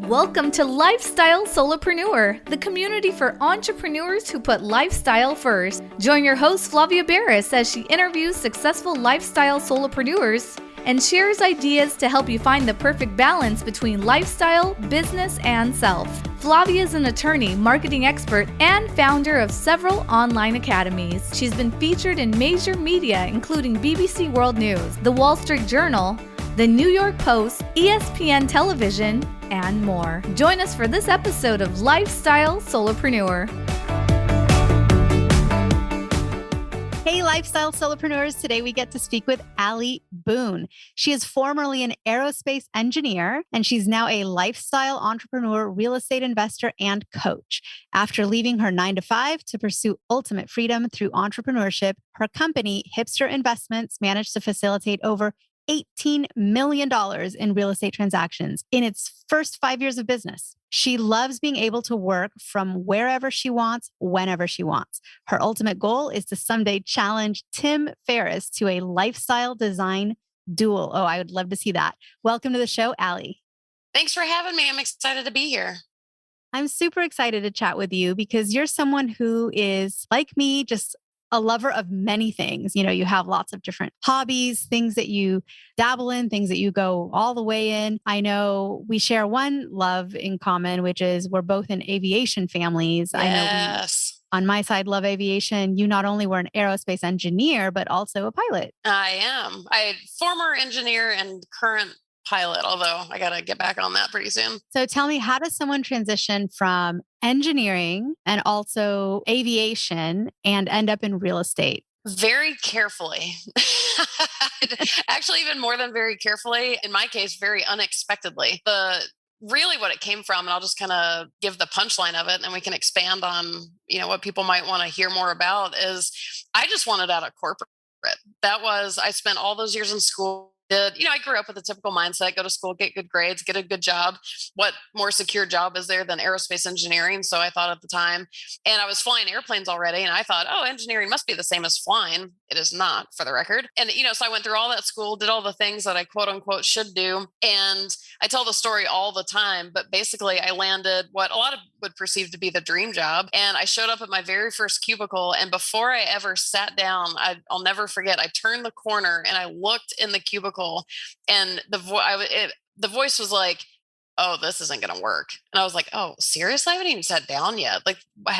Welcome to Lifestyle Solopreneur, the community for entrepreneurs who put lifestyle first. Join your host, Flavia Barris, as she interviews successful lifestyle solopreneurs and shares ideas to help you find the perfect balance between lifestyle, business, and self. Flavia is an attorney, marketing expert, and founder of several online academies. She's been featured in major media, including BBC World News, The Wall Street Journal, The New York Post, ESPN Television, and more. Join us for this episode of Lifestyle Solopreneur. Hey, Lifestyle Solopreneurs. Today we get to speak with Ali Boone. She is formerly an aerospace engineer, and she's now a lifestyle entrepreneur, real estate investor, and coach. After leaving her 9-to-5 to pursue ultimate freedom through entrepreneurship, her company, Hipster Investments, managed to facilitate over $18 million in real estate transactions in its first 5 years of business. She loves being able to work from wherever she wants, whenever she wants. Her ultimate goal is to someday challenge Tim Ferriss to a lifestyle design duel. Oh, I would love to see that. Welcome to the show, Ali. Thanks for having me. I'm excited to be here. I'm super excited to chat with you because you're someone who is, like me, just a lover of many things. You know, you have lots of different hobbies, things that you dabble in, things that you go all the way in. I know we share one love in common, which is we're both in aviation families. Yes. I know on my side, love aviation. You not only were an aerospace engineer, but also a pilot. I am. Former engineer and current pilot, although I got to get back on that pretty soon. So tell me, how does someone transition from engineering and also aviation and end up in real estate? Very carefully. Actually, even more than very carefully. In my case, very unexpectedly. Really what it came from, and I'll just kind of give the punchline of it, and then we can expand on, what people might want to hear more about, is I just wanted out of corporate. I spent all those years in school. I grew up with a typical mindset, go to school, get good grades, get a good job. What more secure job is there than aerospace engineering? So I thought at the time, and I was flying airplanes already. And I thought, engineering must be the same as flying. It is not, for the record. And, so I went through all that school, did all the things that I quote unquote should do. And I tell the story all the time, but basically I landed what a lot of would perceive to be the dream job. And I showed up at my very first cubicle. And before I ever sat down, I'll never forget, I turned the corner and I looked in the cubicle, and the voice was like, "Oh, this isn't going to work." And I was like, "Oh, seriously? I haven't even sat down yet.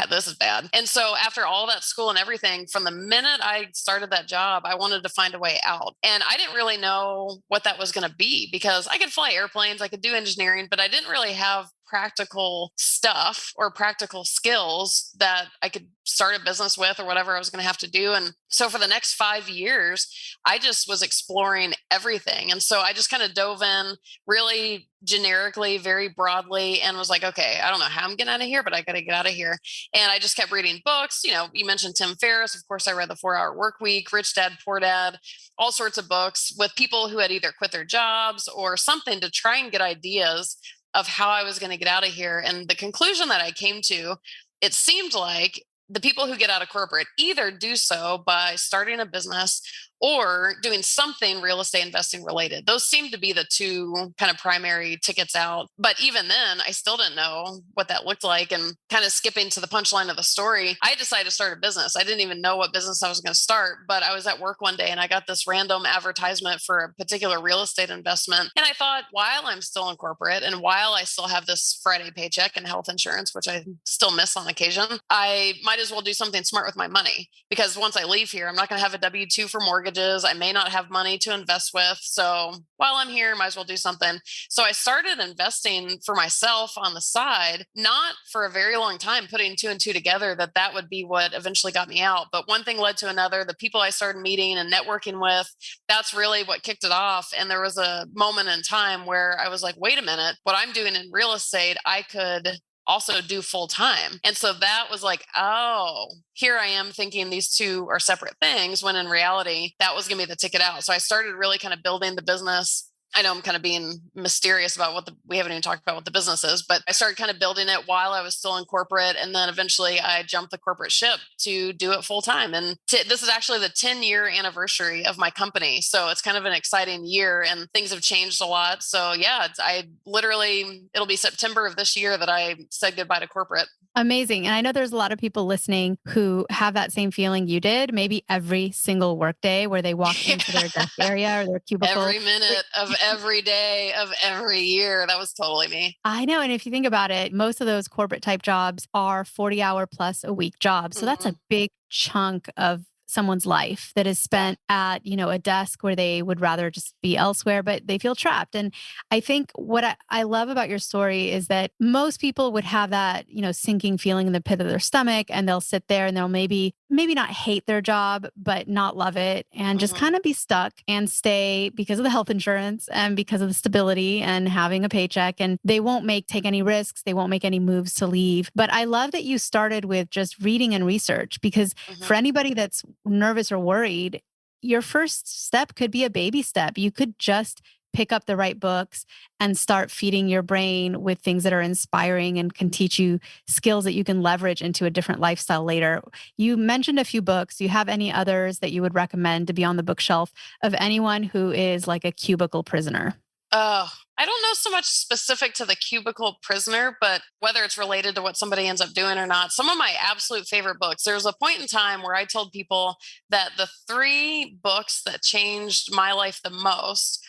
This is bad." And so after all that school and everything, from the minute I started that job, I wanted to find a way out. And I didn't really know what that was going to be, because I could fly airplanes, I could do engineering, but I didn't really have practical stuff or practical skills that I could start a business with or whatever I was going to have to do. And so for the next 5 years, I just was exploring everything. And so I just kind of dove in really generically, very broadly, and was like, okay, I don't know how I'm getting out of here, but I got to get out of here. And I just kept reading books. You mentioned Tim Ferriss. Of course, I read The 4-Hour Workweek, Rich Dad, Poor Dad, all sorts of books with people who had either quit their jobs or something to try and get ideas of how I was going to get out of here. And the conclusion that I came to, it seemed like the people who get out of corporate either do so by starting a business or doing something real estate investing related. Those seem to be the two kind of primary tickets out. But even then, I still didn't know what that looked like. And kind of skipping to the punchline of the story, I decided to start a business. I didn't even know what business I was going to start, but I was at work one day and I got this random advertisement for a particular real estate investment. And I thought, while I'm still in corporate and while I still have this Friday paycheck and health insurance, which I still miss on occasion, I might as well do something smart with my money, because once I leave here, I'm not going to have a W-2 for mortgage. I may not have money to invest with. So while I'm here, might as well do something. So I started investing for myself on the side, not for a very long time, putting two and two together that would be what eventually got me out. But one thing led to another. The people I started meeting and networking with, that's really what kicked it off. And there was a moment in time where I was like, wait a minute, what I'm doing in real estate, I could also do full time. And so that was like, oh, here I am thinking these two are separate things, when in reality, that was going to be the ticket out. So I started really kind of building the business I know I'm kind of being mysterious about we haven't even talked about what the business is, but I started kind of building it while I was still in corporate. And then eventually I jumped the corporate ship to do it full time. And this is actually the 10-year anniversary of my company. So it's kind of an exciting year and things have changed a lot. So yeah, it'll be September of this year that I said goodbye to corporate. Amazing. And I know there's a lot of people listening who have that same feeling you did, maybe every single workday where they walk into their desk area or their cubicle. Every minute of every day of every year. That was totally me. I know. And if you think about it, most of those corporate type jobs are 40-hour plus a week jobs. So that's a Mhm. big chunk of someone's life that is Yeah. spent at, a desk where they would rather just be elsewhere, but they feel trapped. And I think what I love about your story is that most people would have that, sinking feeling in the pit of their stomach, and they'll sit there and they'll maybe not hate their job, but not love it and just Mhm. kind of be stuck and stay because of the health insurance and because of the stability and having a paycheck. And they won't take any risks. They won't make any moves to leave. But I love that you started with just reading and research, because for Mhm. anybody that's nervous or worried, your first step could be a baby step. You could just pick up the right books and start feeding your brain with things that are inspiring and can teach you skills that you can leverage into a different lifestyle later. You mentioned a few books. Do you have any others that you would recommend to be on the bookshelf of anyone who is like a cubicle prisoner? Oh, I don't know so much specific to the cubicle prisoner, but whether it's related to what somebody ends up doing or not, some of my absolute favorite books. There's a point in time where I told people that the three books that changed my life the most: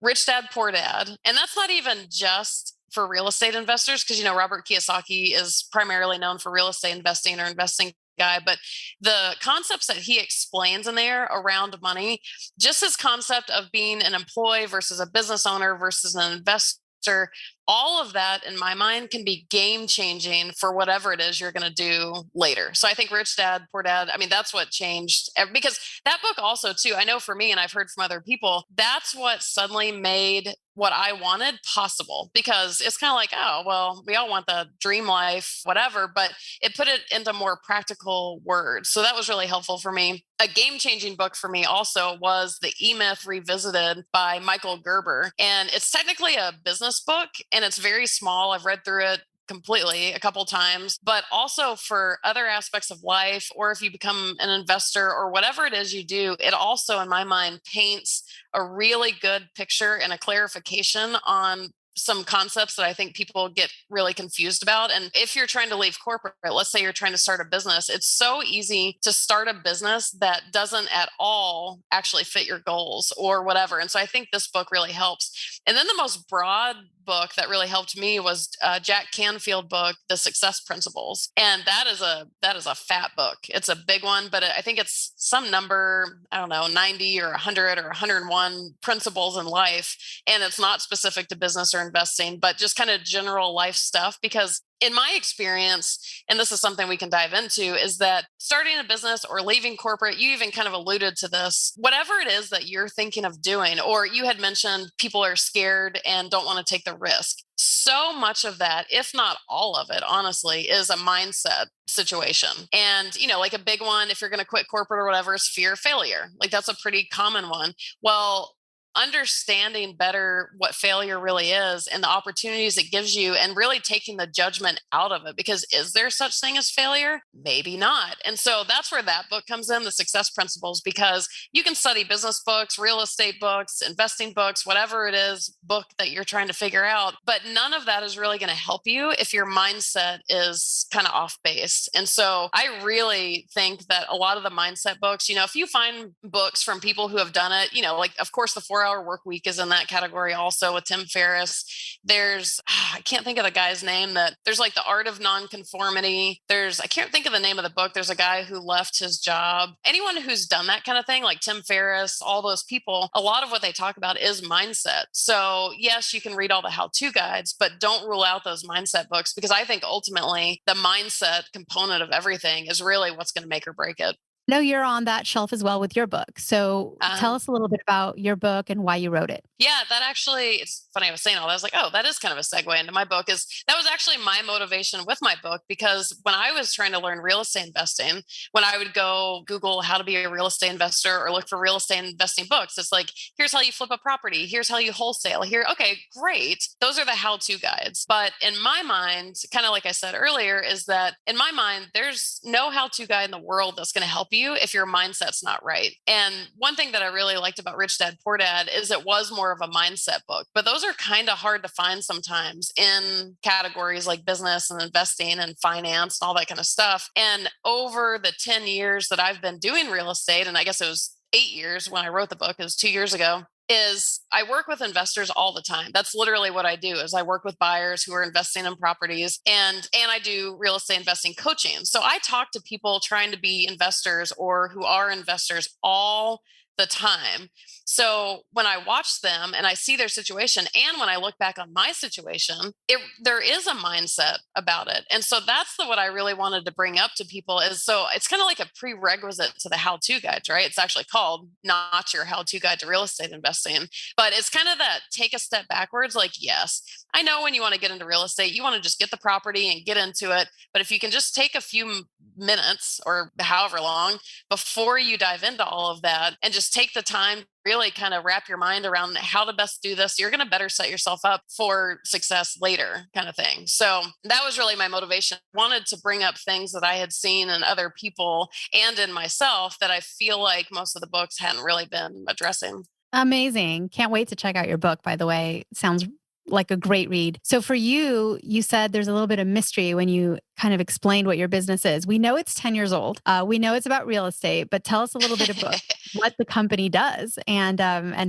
Rich Dad, Poor Dad. And that's not even just for real estate investors, because, Robert Kiyosaki is primarily known for real estate investing or investing guy, but the concepts that he explains in there around money, just his concept of being an employee versus a business owner versus an investor, all of that in my mind can be game changing for whatever it is you're going to do later. So I think Rich Dad, Poor Dad, I mean, that's what changed because that book also too, I know for me, and I've heard from other people, that's what suddenly made what I wanted possible, because it's kind of like, oh, well, we all want the dream life, whatever, but it put it into more practical words. So that was really helpful for me. A game changing book for me also was The E Myth Revisited by Michael Gerber. And it's technically a business book and it's very small. I've read through it completely a couple times, but also for other aspects of life, or if you become an investor or whatever it is you do, it also, in my mind, paints a really good picture and a clarification on some concepts that I think people get really confused about. And if you're trying to leave corporate, let's say you're trying to start a business, it's so easy to start a business that doesn't at all actually fit your goals or whatever. And so I think this book really helps. And then the most broad book that really helped me was Jack Canfield book, The Success Principles. And that is a fat book. It's a big one, but I think it's some number, I don't know, 90 or 100 or 101 principles in life. And it's not specific to business or investing, but just kind of general life stuff. Because in my experience, and this is something we can dive into, is that starting a business or leaving corporate, you even kind of alluded to this, whatever it is that you're thinking of doing, or you had mentioned people are scared and don't want to take the risk. So much of that, if not all of it, honestly, is a mindset situation. And, like a big one, if you're going to quit corporate or whatever, is fear of failure. Like that's a pretty common one. Well, understanding better what failure really is and the opportunities it gives you, and really taking the judgment out of it, because is there such thing as failure? Maybe not. And so that's where that book comes in, The Success Principles, because you can study business books, real estate books, investing books, whatever it is book that you're trying to figure out, but none of that is really going to help you if your mindset is kind of off base. And so I really think that a lot of the mindset books, if you find books from people who have done it, like of course the 4-Hour Work Week is in that category also, with Tim Ferriss. There's, I can't think of the guy's name, that there's like The Art of Nonconformity. I can't think of the name of the book. There's a guy who left his job. Anyone who's done that kind of thing, like Tim Ferriss, all those people, a lot of what they talk about is mindset. So yes, you can read all the how-to guides, but don't rule out those mindset books, because I think ultimately the mindset component of everything is really what's going to make or break it. No, you're on that shelf as well with your book. So tell Um, us a little bit about your book and why you wrote it. Yeah, that actually, it's funny. I was saying all that. I was like, oh, that is kind of a segue into my book. Is that was actually my motivation with my book, because when I was trying to learn real estate investing, when I would go Google how to be a real estate investor or look for real estate investing books, it's like, here's how you flip a property. Here's how you wholesale here. Okay, great. Those are the how-to guides. But in my mind, kind of like I said earlier, is that in my mind, there's no how-to guide in the world that's going to help you if your mindset's not right. And one thing that I really liked about Rich Dad Poor Dad is it was more of a mindset book, but those are kind of hard to find sometimes in categories like business and investing and finance and all that kind of stuff. And over the 10 years that I've been doing real estate, and I guess it was 8 years when I wrote the book, it was 2 years ago, is I work with investors all the time. That's literally what I do. Is I work with buyers who are investing in properties, and I do real estate investing coaching. So I talk to people trying to be investors or who are investors all the time. So when I watch them and I see their situation, and when I look back on my situation, there is a mindset about it. And so that's what I really wanted to bring up to people, is so it's kind of like a prerequisite to the how-to guides, right? It's actually called Not Your How-To Guide to Real Estate Investing, but it's kind of that take a step backwards. Like, yes, I know when you want to get into real estate, you want to just get the property and get into it. But if you can just take a few minutes or however long before you dive into all of that and just take the time, really kind of wrap your mind around how to best do this, you're going to better set yourself up for success later, kind of thing. So that was really my motivation. I wanted to bring up things that I had seen in other people and in myself that I feel like most of the books hadn't really been addressing. Amazing. Can't wait to check out your book, by the way. Sounds like a great read. So for you, you said there's a little bit of mystery when you kind of explained what your business is. We know it's 10 years old. We know it's about real estate, but tell us a little bit about what the company does and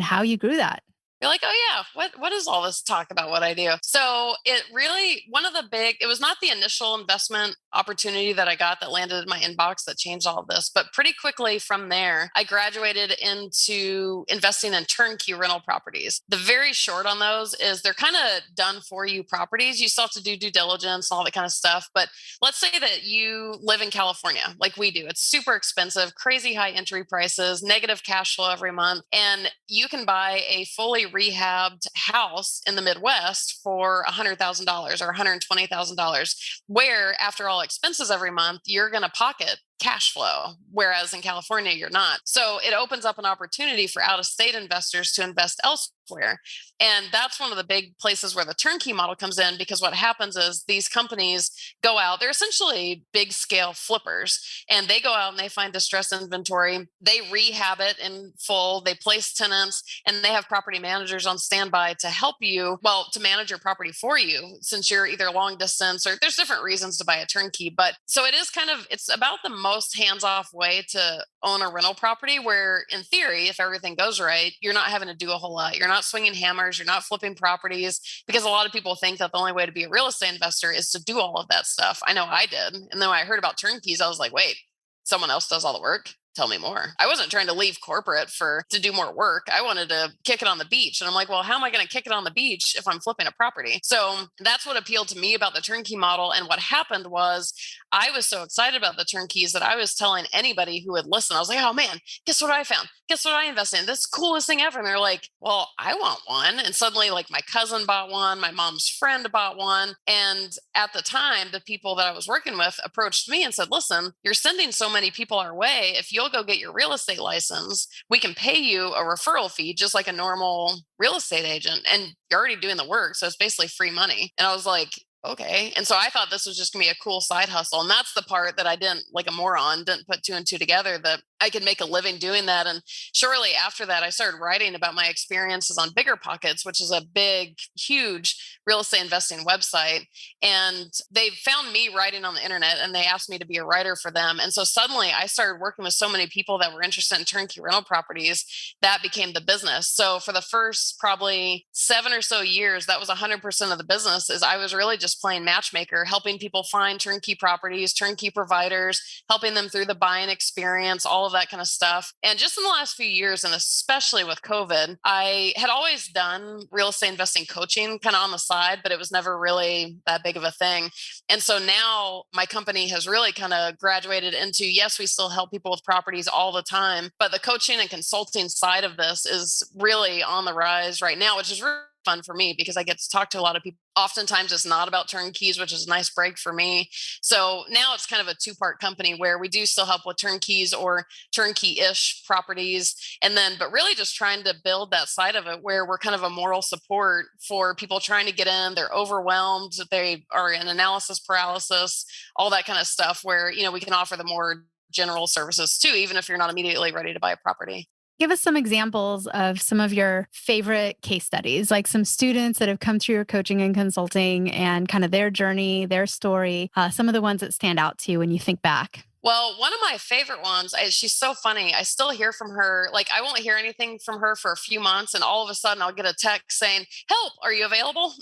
how you grew that. You're like, oh yeah, what is all this talk about what I do? So it really, it was not the initial investment opportunity that I got that landed in my inbox that changed all of this, but pretty quickly from there, I graduated into investing in turnkey rental properties. The very short on those is they're kind of done for you properties. You still have to do due diligence and all that kind of stuff. But let's say that you live in California, like we do. It's super expensive, crazy high entry prices, negative cash flow every month. And you can buy a fully rehabbed house in the Midwest for $100,000 or $120,000, where after all expenses every month, you're going to pocket cash flow, whereas in California, you're not. So it opens up an opportunity for out-of-state investors to invest elsewhere. And that's one of the big places where the turnkey model comes in, because what happens is these companies go out, they're essentially big scale flippers, and they go out and they find distressed inventory, they rehab it in full, they place tenants, and they have property managers on standby to help you, well, to manage your property for you, since you're either long distance or there's different reasons to buy a turnkey. But so it is kind of, it's about the most hands-off way to own a rental property, where in theory, if everything goes right, you're not having to do a whole lot. You're not swinging hammers, you're not flipping properties, because a lot of people think that the only way to be a real estate investor is to do all of that stuff. I know I did. And then when I heard about turnkeys, I was like, wait, someone else does all the work? Tell me more. I wasn't trying to leave corporate to do more work. I wanted to kick it on the beach. And I'm like, well, how am I going to kick it on the beach if I'm flipping a property? So that's what appealed to me about the turnkey model. And what happened was I was so excited about the turnkeys that I was telling anybody who would listen. I was like, oh man, guess what I found? Guess what I invested in? This is the coolest thing ever. And they're like, well, I want one. And suddenly, like, my cousin bought one, my mom's friend bought one. And at the time, the people that I was working with approached me and said, listen, you're sending so many people our way. If you'll go get your real estate license, we can pay you a referral fee just like a normal real estate agent. And you're already doing the work. So it's basically free money. And I was like, okay. And so I thought this was just gonna be a cool side hustle. And that's the part that I didn't, like a moron, didn't put two and two together, that I could make a living doing that. And shortly after that, I started writing about my experiences on Bigger Pockets, which is a big, huge real estate investing website. And they found me writing on the internet and they asked me to be a writer for them. And so suddenly I started working with so many people that were interested in turnkey rental properties. That became the business. So for the first probably 7 or so years, that was 100% of the business. Is I was really just playing matchmaker, helping people find turnkey properties, turnkey providers, helping them through the buying experience, all all of that kind of stuff. And just in the last few years, and especially with COVID, I had always done real estate investing coaching kind of on the side, but it was never really that big of a thing. And so now my company has really kind of graduated into, yes, we still help people with properties all the time, but the coaching and consulting side of this is really on the rise right now, which is really fun for me because I get to talk to a lot of people. Oftentimes it's not about turnkeys, which is a nice break for me. So now it's kind of a two-part company where we do still help with turnkeys or turnkey-ish properties. And then, but really just trying to build that side of it where we're kind of a moral support for people trying to get in. They're overwhelmed. They are in analysis paralysis, all that kind of stuff where, we can offer the more general services too, even if you're not immediately ready to buy a property. Give us some examples of some of your favorite case studies, like some students that have come through your coaching and consulting and kind of their journey, their story, some of the ones that stand out to you when you think back. Well, one of my favorite ones, she's so funny. I still hear from her. Like, I won't hear anything from her for a few months. And all of a sudden I'll get a text saying, help, are you available?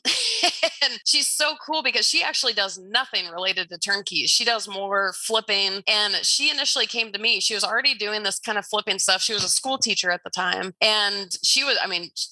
And she's so cool because she actually does nothing related to turnkeys. She does more flipping. And she initially came to me. She was already doing this kind of flipping stuff. She was a school teacher at the time. And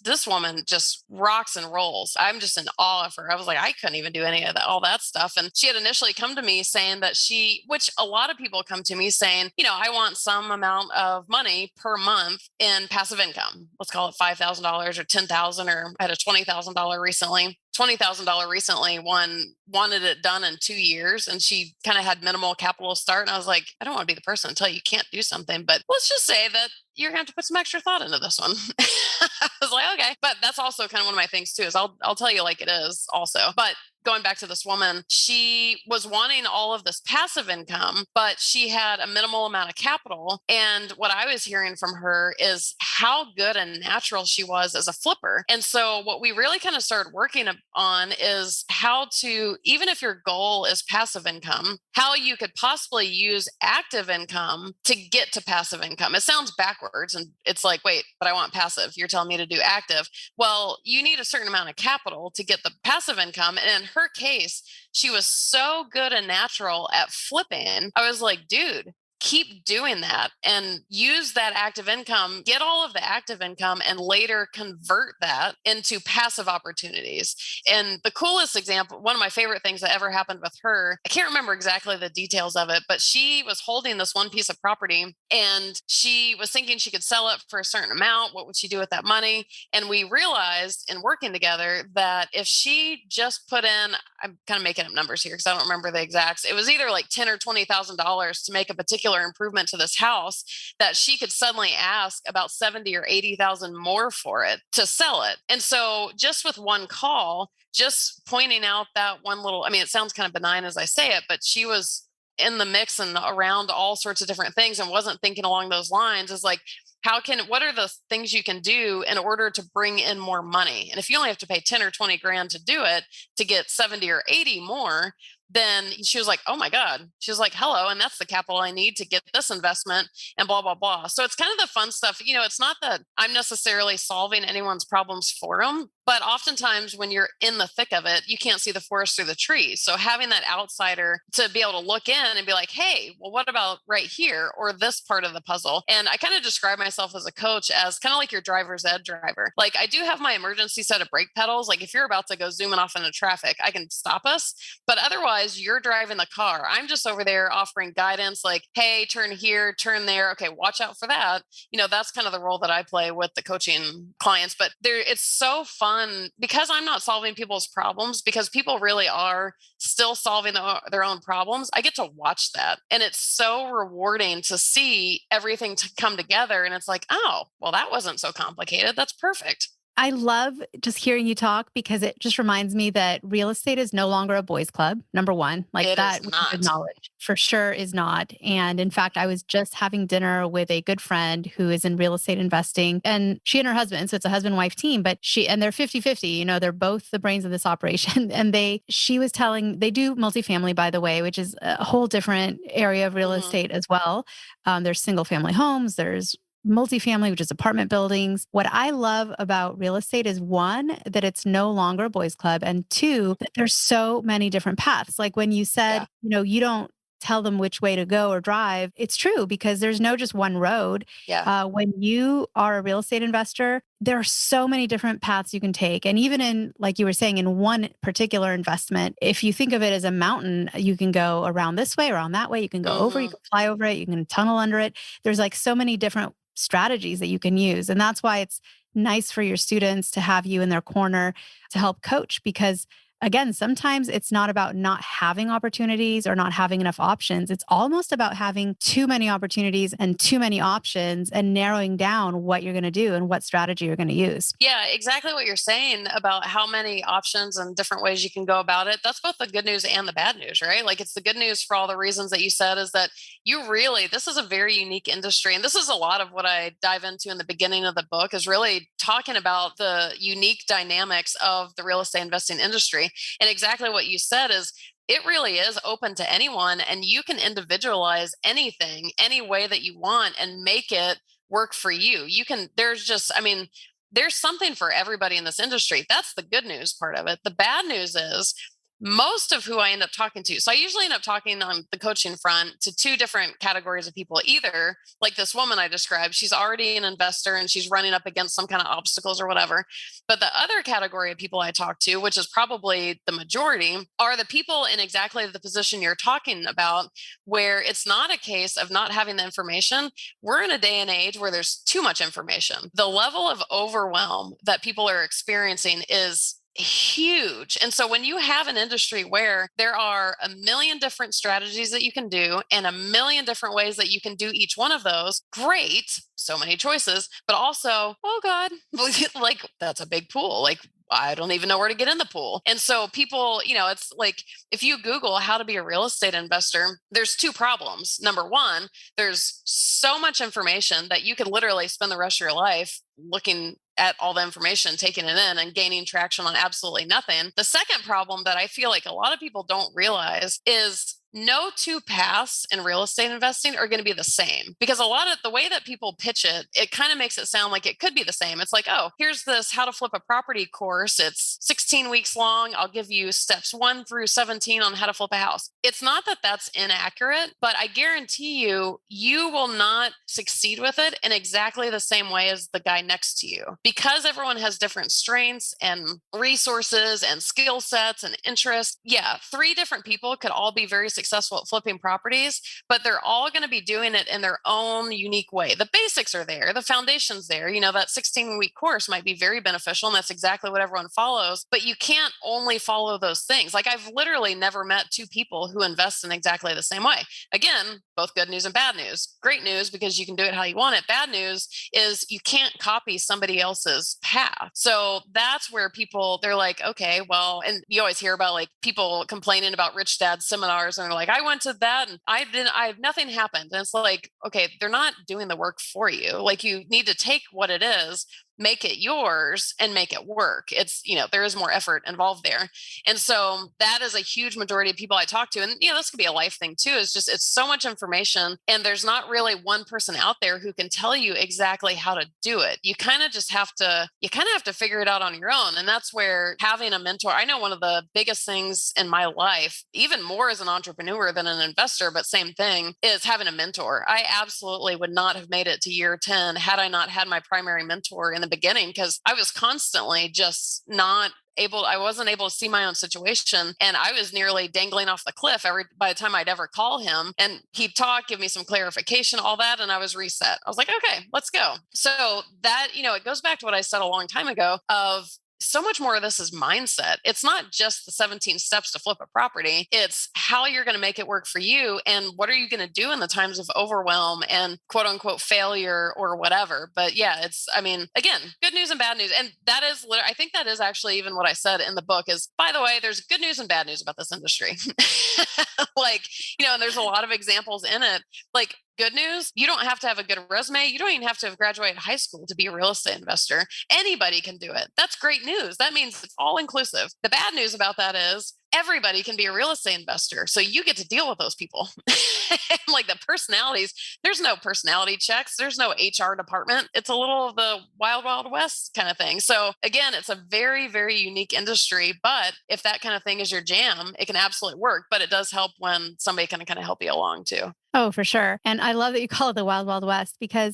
this woman just rocks and rolls. I'm just in awe of her. I was like, I couldn't even do any of that, all that stuff. And she had initially come to me saying that which a lot of people come to me saying, I want some amount of money per month in passive income. Let's call it $5,000 or $10,000, or I had a $20,000 recently. $20,000 recently, one wanted it done in 2 years, and she kind of had minimal capital start. And I was like, I don't want to be the person to tell you can't do something, but let's just say that you're going to have to put some extra thought into this one. I was like, okay. But that's also kind of one of my things too, is I'll tell you like it is also. But going back to this woman, she was wanting all of this passive income, but she had a minimal amount of capital. And what I was hearing from her is how good and natural she was as a flipper. And so what we really kind of started working on is how to, even if your goal is passive income, how you could possibly use active income to get to passive income. It sounds backwards, and it's like, wait, but I want passive. You're telling me to do active. Well, you need a certain amount of capital to get the passive income. And in her case, she was so good and natural at flipping. I was like, dude, keep doing that and use that active income, get all of the active income, and later convert that into passive opportunities. And the coolest example, one of my favorite things that ever happened with her, I can't remember exactly the details of it, but she was holding this one piece of property and she was thinking she could sell it for a certain amount. What would she do with that money? And we realized in working together that if she just put in, I'm kind of making up numbers here because I don't remember the exacts. It was either like $10,000 or $20,000 to make a particular improvement to this house, that she could suddenly ask about 70 or 80,000 more for it to sell it. And so just with one call, just pointing out that one little, it sounds kind of benign as I say it, but she was in the mix and around all sorts of different things and wasn't thinking along those lines, is like, what are the things you can do in order to bring in more money? And if you only have to pay 10 or 20 grand to do it, to get 70 or 80 more, then she was like, oh my God. She was like, hello. And that's the capital I need to get this investment and blah, blah, blah. So it's kind of the fun stuff. It's not that I'm necessarily solving anyone's problems for them, but oftentimes when you're in the thick of it, you can't see the forest through the trees. So having that outsider to be able to look in and be like, hey, well, what about right here or this part of the puzzle? And I kind of describe myself as a coach as kind of like your driver's ed driver. Like, I do have my emergency set of brake pedals. Like, if you're about to go zooming off into traffic, I can stop us. But otherwise, you're driving the car. I'm just over there offering guidance like, hey, turn here, turn there. Okay, watch out for that. That's kind of the role that I play with the coaching clients. But it's so fun because I'm not solving people's problems, because people really are still solving their own problems. I get to watch that. And it's so rewarding to see everything to come together. And it's like, oh, well, that wasn't so complicated. That's perfect. I love just hearing you talk because it just reminds me that real estate is no longer a boys' club. Number one, like It that is we not. acknowledge for sure is not. And in fact, I was just having dinner with a good friend who is in real estate investing, and she and her husband, so it's a husband-wife team, but they're 50-50, they're both the brains of this operation. And she was telling, they do multifamily, by the way, which is a whole different area of real estate as well. There's single family homes, there's multifamily, which is apartment buildings. What I love about real estate is one, that it's no longer a boys' club, and two, that there's so many different paths. Like when you said, Yeah. you don't tell them which way to go or drive. It's true because there's no just one road. Yeah. When you are a real estate investor, there are so many different paths you can take. And even in, like you were saying, in one particular investment, if you think of it as a mountain, you can go around this way, around that way. You can go over, you Mm-hmm. can fly over it, you can tunnel under it. There's like so many different strategies that you can use. And that's why it's nice for your students to have you in their corner to help coach because again, sometimes it's not about not having opportunities or not having enough options. It's almost about having too many opportunities and too many options and narrowing down what you're going to do and what strategy you're going to use. Yeah, exactly what you're saying about how many options and different ways you can go about it. That's both the good news and the bad news, right? Like it's the good news for all the reasons that you said is that this is a very unique industry. And this is a lot of what I dive into in the beginning of the book is really talking about the unique dynamics of the real estate investing industry. And exactly what you said is it really is open to anyone and you can individualize anything, any way that you want and make it work for you. There's something for everybody in this industry. That's the good news part of it. The bad news is most of who I end up talking to. So I usually end up talking on the coaching front to two different categories of people. Either like this woman I described, she's already an investor and she's running up against some kind of obstacles or whatever. But the other category of people I talk to, which is probably the majority, are the people in exactly the position you're talking about, where it's not a case of not having the information. We're in a day and age where there's too much information. The level of overwhelm that people are experiencing is huge. And so when you have an industry where there are a million different strategies that you can do and a million different ways that you can do each one of those, great, so many choices, but also, oh God, like that's a big pool. Like I don't even know where to get in the pool. And so people, it's like if you Google how to be a real estate investor, there's two problems. Number one, there's so much information that you could literally spend the rest of your life looking at all the information, taking it in and gaining traction on absolutely nothing. The second problem that I feel like a lot of people don't realize is no two paths in real estate investing are going to be the same because a lot of the way that people pitch it, it kind of makes it sound like it could be the same. It's like, oh, here's this how to flip a property course. It's 16 weeks long. I'll give you steps 1 through 17 on how to flip a house. It's not that that's inaccurate, but I guarantee you, you will not succeed with it in exactly the same way as the guy next to you because everyone has different strengths and resources and skill sets and interests. Yeah, 3 different people could all be very successful at flipping properties, but they're all going to be doing it in their own unique way. The basics are there, the foundation's there. That 16-week course might be very beneficial, and that's exactly what everyone follows, but you can't only follow those things. Like I've literally never met 2 people who invest in exactly the same way. Again, both good news and bad news. Great news because you can do it how you want it. Bad news is you can't copy somebody else's path. So that's where people, they're like, okay, well, and you always hear about like people complaining about rich dad seminars and they're like, I went to that and nothing happened. And it's like, okay, they're not doing the work for you. Like you need to take what it is, make it yours and make it work. It's, there is more effort involved there. And so that is a huge majority of people I talk to. And, this could be a life thing too. It's so much information and there's not really one person out there who can tell you exactly how to do it. You kind of have to figure it out on your own. And that's where having a mentor, I know one of the biggest things in my life, even more as an entrepreneur than an investor, but same thing, is having a mentor. I absolutely would not have made it to year 10 had I not had my primary mentor in the beginning, because I was constantly just I wasn't able to see my own situation. And I was nearly dangling off the cliff by the time I'd ever call him, and he'd talk, give me some clarification, all that. And I was reset. I was like, okay, let's go. So that, it goes back to what I said a long time ago of so much more of this is mindset. It's not just the 17 steps to flip a property. It's how you're going to make it work for you. And what are you going to do in the times of overwhelm and quote unquote failure or whatever. But yeah, again, good news and bad news. And that is, I think that is actually even what I said in the book is, by the way, there's good news and bad news about this industry. And there's a lot of examples in it. Like, good news, you don't have to have a good resume. You don't even have to have graduated high school to be a real estate investor. Anybody can do it. That's great news. That means it's all inclusive. The bad news about that is everybody can be a real estate investor. So you get to deal with those people. Like the personalities, there's no personality checks. There's no HR department. It's a little of the wild, wild west kind of thing. So again, it's a very, very unique industry, but if that kind of thing is your jam, it can absolutely work, but it does help when somebody can kind of help you along too. Oh, for sure. And I love that you call it the wild, wild west because,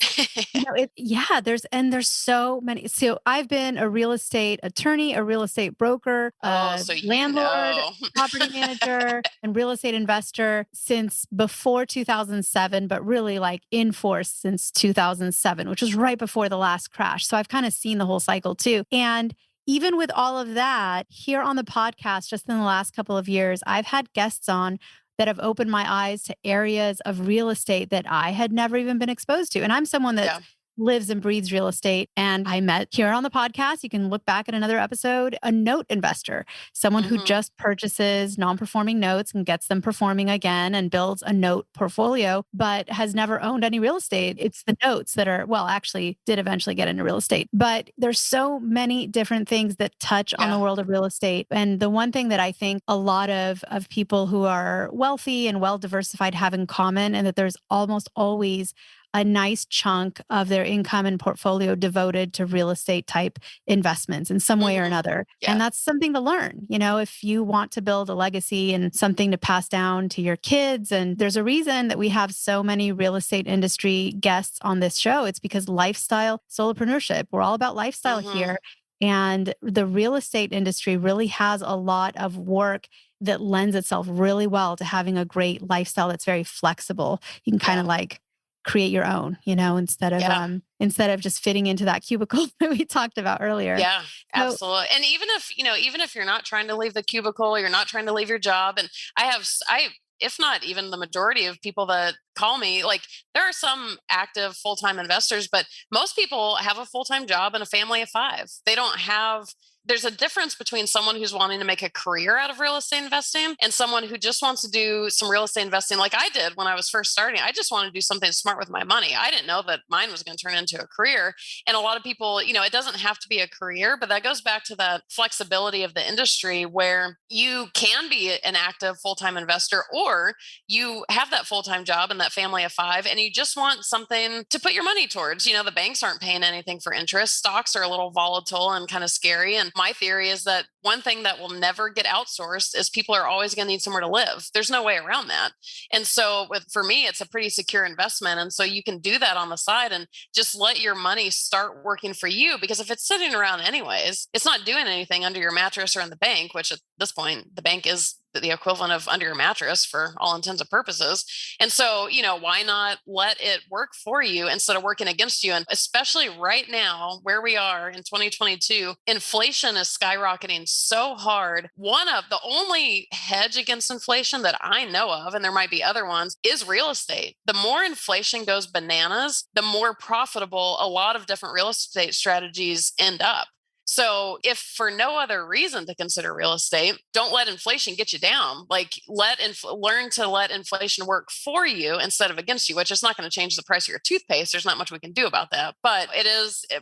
yeah, there's so many. So I've been a real estate attorney, a real estate broker, Oh, a so landlord, property manager, and real estate investor since before 2007, but really like in force since 2007, which was right before the last crash. So I've kind of seen the whole cycle too. And even with all of that, here on the podcast, just in the last couple of years, I've had guests on that have opened my eyes to areas of real estate that I had never even been exposed to. And I'm someone that yeah. lives and breathes real estate. And I met here on the podcast, you can look back at another episode, a note investor, someone who hmm just purchases non-performing notes and gets them performing again and builds a note portfolio, but has never owned any real estate. It's the notes that are, well, actually did eventually get into real estate. But there's so many different things that touch on the Yeah. world of real estate. And the one thing that I think a lot of people who are wealthy and well diversified have in common, and that there's almost always a nice chunk of their income and portfolio devoted to real estate type investments in some way or hmm another. And Yeah. that's something to learn. If you want to build a legacy and something to pass down to your kids. And there's a reason that we have so many real estate industry guests on this show. It's because lifestyle solopreneurship, we're all about lifestyle hmm here. And the real estate industry really has a lot of work that lends itself really well to having a great lifestyle that's very flexible. You can kind of Yeah. like create your own, Yeah. instead of just fitting into that cubicle that we talked about earlier. Yeah, So, absolutely. And even if you're not trying to leave the cubicle, you're not trying to leave your job. And if not even the majority of people that call me, like there are some active full-time investors, but most people have a full-time job and a family of five. They don't have, there's a difference between someone who's wanting to make a career out of real estate investing and someone who just wants to do some real estate investing like I did when I was first starting. I just wanted to do something smart with my money. I didn't know that mine was going to turn into a career. And a lot of people, it doesn't have to be a career, but that goes back to that flexibility of the industry where you can be an active full-time investor, or you have that full-time job and that family of five, and you just want something to put your money towards. The banks aren't paying anything for interest. Stocks are a little volatile and kind of scary. And my theory is that one thing that will never get outsourced is people are always going to need somewhere to live. There's no way around that. And so for me, it's a pretty secure investment. And so you can do that on the side and just let your money start working for you, because if it's sitting around anyways, it's not doing anything under your mattress or in the bank, which at this point, the bank is the equivalent of under your mattress for all intents and purposes. And so, why not let it work for you instead of working against you? And especially right now, where we are in 2022, inflation is skyrocketing so hard. One of the only hedge against inflation that I know of, and there might be other ones, is real estate. The more inflation goes bananas, the more profitable a lot of different real estate strategies end up. So if for no other reason to consider real estate, don't let inflation get you down. Like learn to let inflation work for you instead of against you, which is not going to change the price of your toothpaste. There's not much we can do about that, but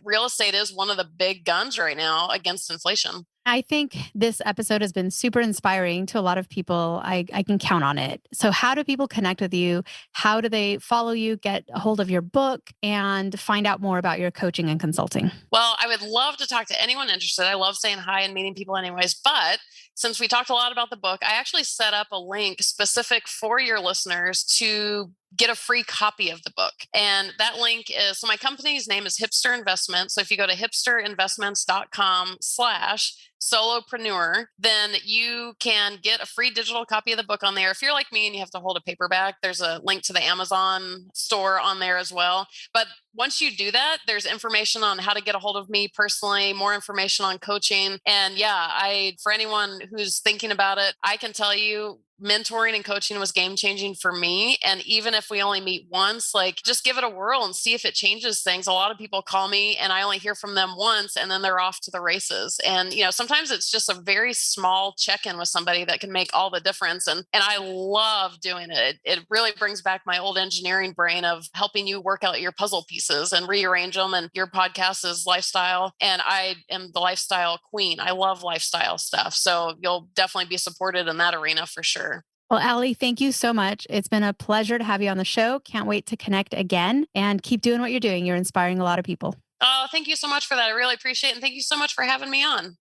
real estate is one of the big guns right now against inflation. I think this episode has been super inspiring to a lot of people. I can count on it. So, how do people connect with you? How do they follow you, get a hold of your book, and find out more about your coaching and consulting? Well, I would love to talk to anyone interested. I love saying hi and meeting people anyways. But since we talked a lot about the book, I actually set up a link specific for your listeners to get a free copy of the book. And that link is, so my company's name is Hipster Investments. So if you go to hipsterinvestments.com/solopreneur, then you can get a free digital copy of the book on there. If you're like me and you have to hold a paperback, there's a link to the Amazon store on there as well. But once you do that, there's information on how to get a hold of me personally, more information on coaching. And yeah, for anyone who's thinking about it, I can tell you, mentoring and coaching was game changing for me. And even if we only meet once, like just give it a whirl and see if it changes things. A lot of people call me and I only hear from them once and then they're off to the races. And, sometimes it's just a very small check-in with somebody that can make all the difference. And I love doing it. It really brings back my old engineering brain of helping you work out your puzzle pieces and rearrange them. And your podcast is lifestyle. And I am the lifestyle queen. I love lifestyle stuff. So you'll definitely be supported in that arena for sure. Well, Ali, thank you so much. It's been a pleasure to have you on the show. Can't wait to connect again and keep doing what you're doing. You're inspiring a lot of people. Oh, thank you so much for that. I really appreciate it. And thank you so much for having me on.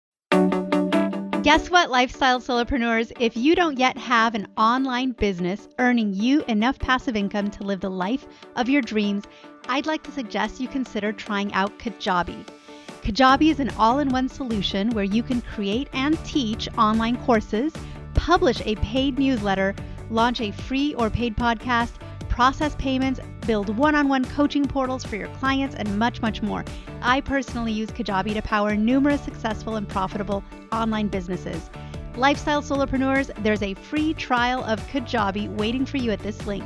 Guess what, lifestyle solopreneurs? If you don't yet have an online business earning you enough passive income to live the life of your dreams, I'd like to suggest you consider trying out Kajabi. Kajabi is an all-in-one solution where you can create and teach online courses, publish a paid newsletter, launch a free or paid podcast, process payments, build one-on-one coaching portals for your clients, and much, much more. I personally use Kajabi to power numerous successful and profitable online businesses. Lifestyle solopreneurs, there's a free trial of Kajabi waiting for you at this link,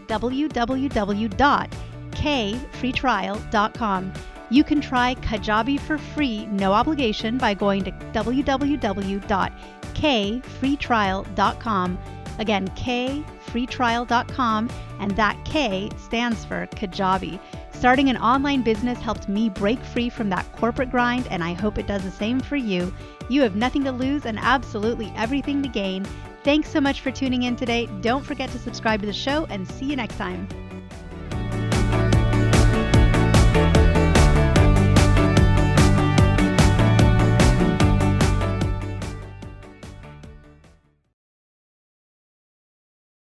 www.kfreetrial.com. You can try Kajabi for free, no obligation, by going to www.kfreetrial.com. Again, kfreetrial.com, and that K stands for Kajabi. Starting an online business helped me break free from that corporate grind, and I hope it does the same for you. You have nothing to lose and absolutely everything to gain. Thanks so much for tuning in today. Don't forget to subscribe to the show, and see you next time.